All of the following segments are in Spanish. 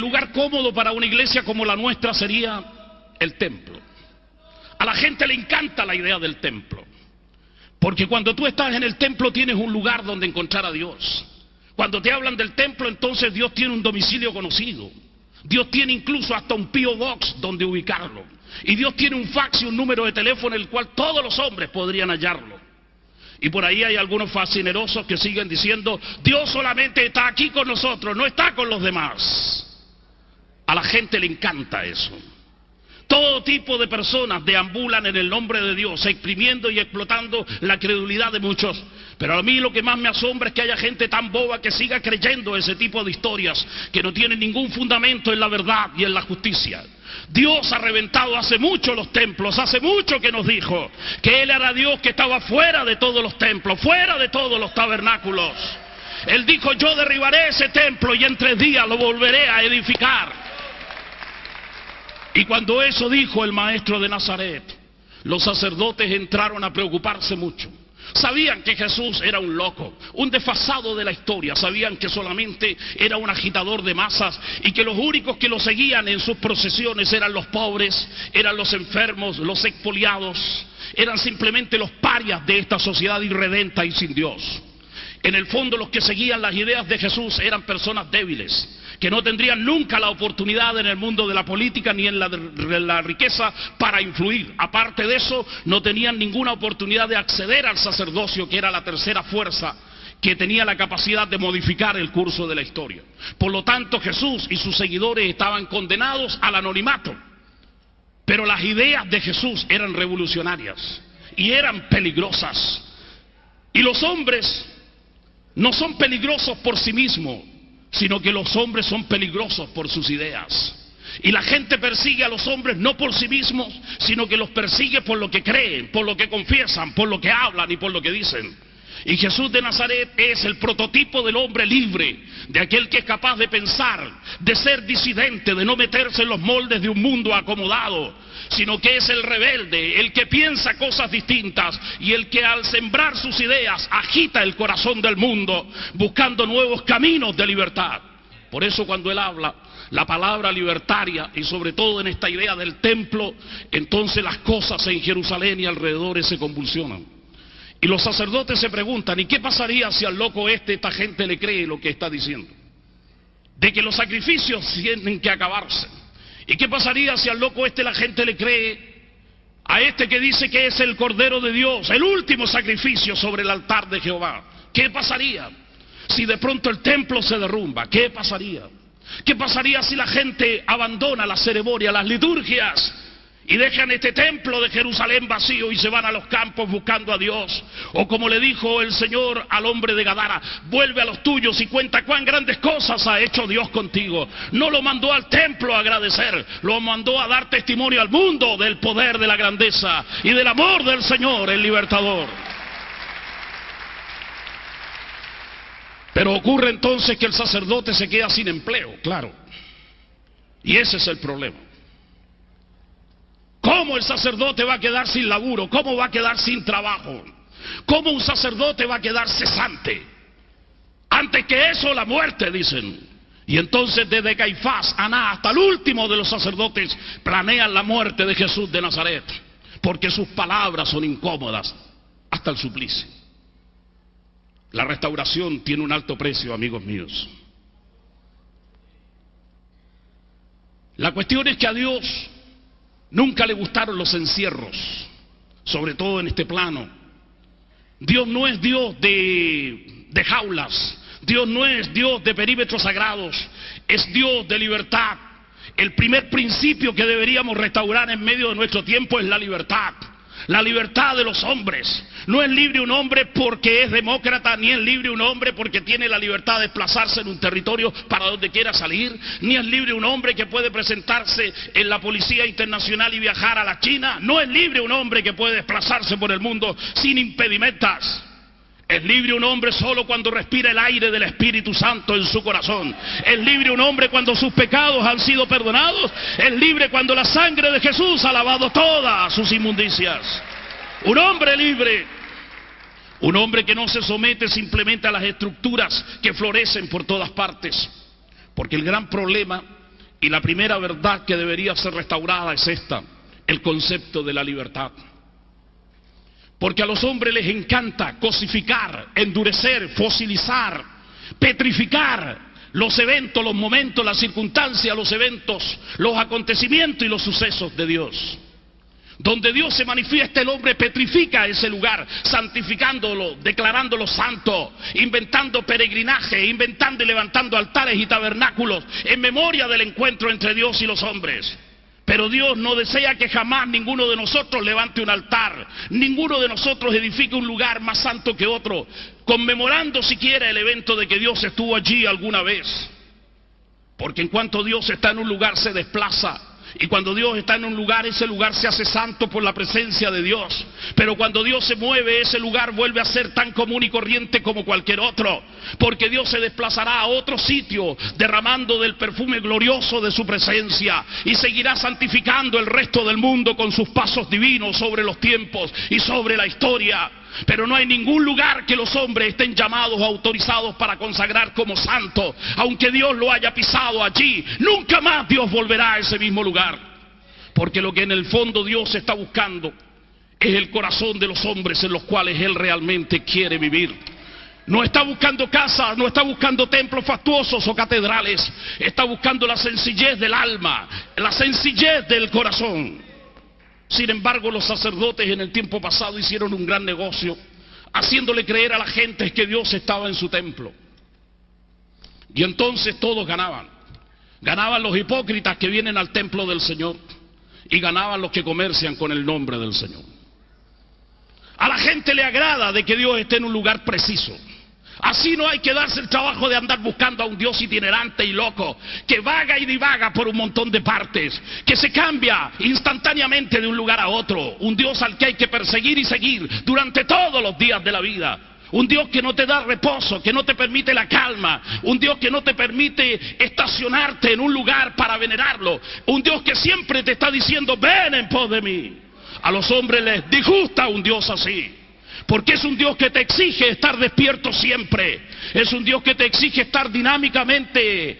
Lugar cómodo para una iglesia como la nuestra sería el templo. A la gente le encanta la idea del templo, porque cuando tú estás en el templo tienes un lugar donde encontrar a Dios. Cuando te hablan del templo, entonces Dios tiene un domicilio conocido. Dios tiene incluso hasta un P.O. Box donde ubicarlo. Y Dios tiene un fax y un número de teléfono en el cual todos los hombres podrían hallarlo. Y por ahí hay algunos fascinerosos que siguen diciendo: Dios solamente está aquí con nosotros, no está con los demás. A la gente le encanta eso. Todo tipo de personas deambulan en el nombre de Dios, exprimiendo y explotando la credulidad de muchos. Pero a mí lo que más me asombra es que haya gente tan boba que siga creyendo ese tipo de historias que no tienen ningún fundamento en la verdad y en la justicia. Dios ha reventado hace mucho los templos, hace mucho que nos dijo que Él era Dios que estaba fuera de todos los templos, fuera de todos los tabernáculos. Él dijo: yo derribaré ese templo y en 3 días lo volveré a edificar. Y cuando eso dijo el maestro de Nazaret, los sacerdotes entraron a preocuparse mucho. Sabían que Jesús era un loco, un desfasado de la historia. Sabían que solamente era un agitador de masas y que los únicos que lo seguían en sus procesiones eran los pobres, eran los enfermos, los expoliados, eran simplemente los parias de esta sociedad irredenta y sin Dios. En el fondo, los que seguían las ideas de Jesús eran personas débiles, que no tendrían nunca la oportunidad en el mundo de la política ni en la riqueza para influir. Aparte de eso, no tenían ninguna oportunidad de acceder al sacerdocio, que era la tercera fuerza que tenía la capacidad de modificar el curso de la historia. Por lo tanto, Jesús y sus seguidores estaban condenados al anonimato. Pero las ideas de Jesús eran revolucionarias y eran peligrosas. Y los hombres no son peligrosos por sí mismos, sino que los hombres son peligrosos por sus ideas. Y la gente persigue a los hombres no por sí mismos, sino que los persigue por lo que creen, por lo que confiesan, por lo que hablan y por lo que dicen. Y Jesús de Nazaret es el prototipo del hombre libre, de aquel que es capaz de pensar, de ser disidente, de no meterse en los moldes de un mundo acomodado, sino que es el rebelde, el que piensa cosas distintas y el que al sembrar sus ideas agita el corazón del mundo buscando nuevos caminos de libertad. Por eso cuando él habla la palabra libertaria, y sobre todo en esta idea del templo, entonces las cosas en Jerusalén y alrededores se convulsionan. Y los sacerdotes se preguntan: ¿y qué pasaría si al loco esta gente le cree lo que está diciendo? De que los sacrificios tienen que acabarse. ¿Y qué pasaría si al loco la gente le cree a que dice que es el Cordero de Dios, el último sacrificio sobre el altar de Jehová? ¿Qué pasaría si de pronto el templo se derrumba? ¿Qué pasaría? ¿Qué pasaría si la gente abandona la ceremonia, las liturgias, y dejan este templo de Jerusalén vacío y se van a los campos buscando a Dios? O como le dijo el Señor al hombre de Gadara: vuelve a los tuyos y cuenta cuán grandes cosas ha hecho Dios contigo. No lo mandó al templo a agradecer, lo mandó a dar testimonio al mundo del poder, de la grandeza y del amor del Señor, el libertador. Pero ocurre entonces que el sacerdote se queda sin empleo, claro. Y ese es el problema. ¿Cómo el sacerdote va a quedar sin laburo? ¿Cómo va a quedar sin trabajo? ¿Cómo un sacerdote va a quedar cesante? Antes que eso, la muerte, dicen. Y entonces desde Caifás, Anás, hasta el último de los sacerdotes planean la muerte de Jesús de Nazaret, porque sus palabras son incómodas hasta el suplicio. La restauración tiene un alto precio, amigos míos. La cuestión es que a Dios nunca le gustaron los encierros, sobre todo en este plano. Dios no es Dios de jaulas, Dios no es Dios de perímetros sagrados, es Dios de libertad. El primer principio que deberíamos restaurar en medio de nuestro tiempo es la libertad de los hombres. No es libre un hombre porque es demócrata, ni es libre un hombre porque tiene la libertad de desplazarse en un territorio para donde quiera salir, ni es libre un hombre que puede presentarse en la policía internacional y viajar a la China. No es libre un hombre que puede desplazarse por el mundo sin impedimentos. Es libre un hombre solo cuando respira el aire del Espíritu Santo en su corazón. Es libre un hombre cuando sus pecados han sido perdonados. Es libre cuando la sangre de Jesús ha lavado todas sus inmundicias. Un hombre libre. Un hombre que no se somete simplemente a las estructuras que florecen por todas partes. Porque el gran problema Y la primera verdad que debería ser restaurada es esta: el concepto de la libertad. Porque a los hombres les encanta cosificar, endurecer, fosilizar, petrificar los eventos, los momentos, las circunstancias, los eventos, los acontecimientos y los sucesos de Dios. Donde Dios se manifiesta, el hombre petrifica ese lugar, santificándolo, declarándolo santo, inventando peregrinaje, inventando y levantando altares y tabernáculos en memoria del encuentro entre Dios y los hombres. Pero Dios no desea que jamás ninguno de nosotros levante un altar, ninguno de nosotros edifique un lugar más santo que otro, conmemorando siquiera el evento de que Dios estuvo allí alguna vez. Porque en cuanto Dios está en un lugar se desplaza. Y cuando Dios está en un lugar, ese lugar se hace santo por la presencia de Dios. Pero cuando Dios se mueve, ese lugar vuelve a ser tan común y corriente como cualquier otro. Porque Dios se desplazará a otro sitio, derramando del perfume glorioso de su presencia. Y seguirá santificando el resto del mundo con sus pasos divinos sobre los tiempos y sobre la historia. Pero no hay ningún lugar que los hombres estén llamados o autorizados para consagrar como santo. Aunque Dios lo haya pisado allí, nunca más Dios volverá a ese mismo lugar. Porque lo que en el fondo Dios está buscando es el corazón de los hombres en los cuales Él realmente quiere vivir. No está buscando casas, no está buscando templos fastuosos o catedrales. Está buscando la sencillez del alma, la sencillez del corazón. Sin embargo, los sacerdotes en el tiempo pasado hicieron un gran negocio, haciéndole creer a la gente que Dios estaba en su templo. Y entonces todos ganaban. Ganaban los hipócritas que vienen al templo del Señor, y ganaban los que comercian con el nombre del Señor. A la gente le agrada de que Dios esté en un lugar preciso. Así no hay que darse el trabajo de andar buscando a un Dios itinerante y loco, que vaga y divaga por un montón de partes, que se cambia instantáneamente de un lugar a otro. Un Dios al que hay que perseguir y seguir durante todos los días de la vida. Un Dios que no te da reposo, que no te permite la calma. Un Dios que no te permite estacionarte en un lugar para venerarlo. Un Dios que siempre te está diciendo: ven en pos de mí. A los hombres les disgusta un Dios así. Porque es un Dios que te exige estar despierto siempre. Es un Dios que te exige estar dinámicamente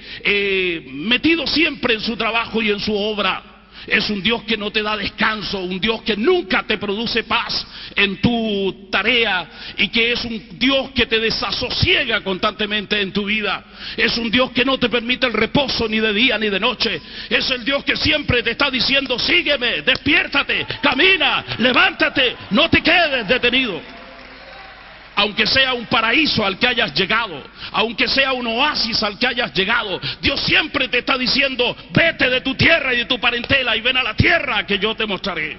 metido siempre en su trabajo y en su obra. Es un Dios que no te da descanso, un Dios que nunca te produce paz en tu tarea, y que es un Dios que te desasosiega constantemente en tu vida. Es un Dios que no te permite el reposo ni de día ni de noche. Es el Dios que siempre te está diciendo: sígueme, despiértate, camina, levántate, no te quedes detenido. Aunque sea un paraíso al que hayas llegado, aunque sea un oasis al que hayas llegado, Dios siempre te está diciendo: vete de tu tierra y de tu parentela y ven a la tierra que yo te mostraré.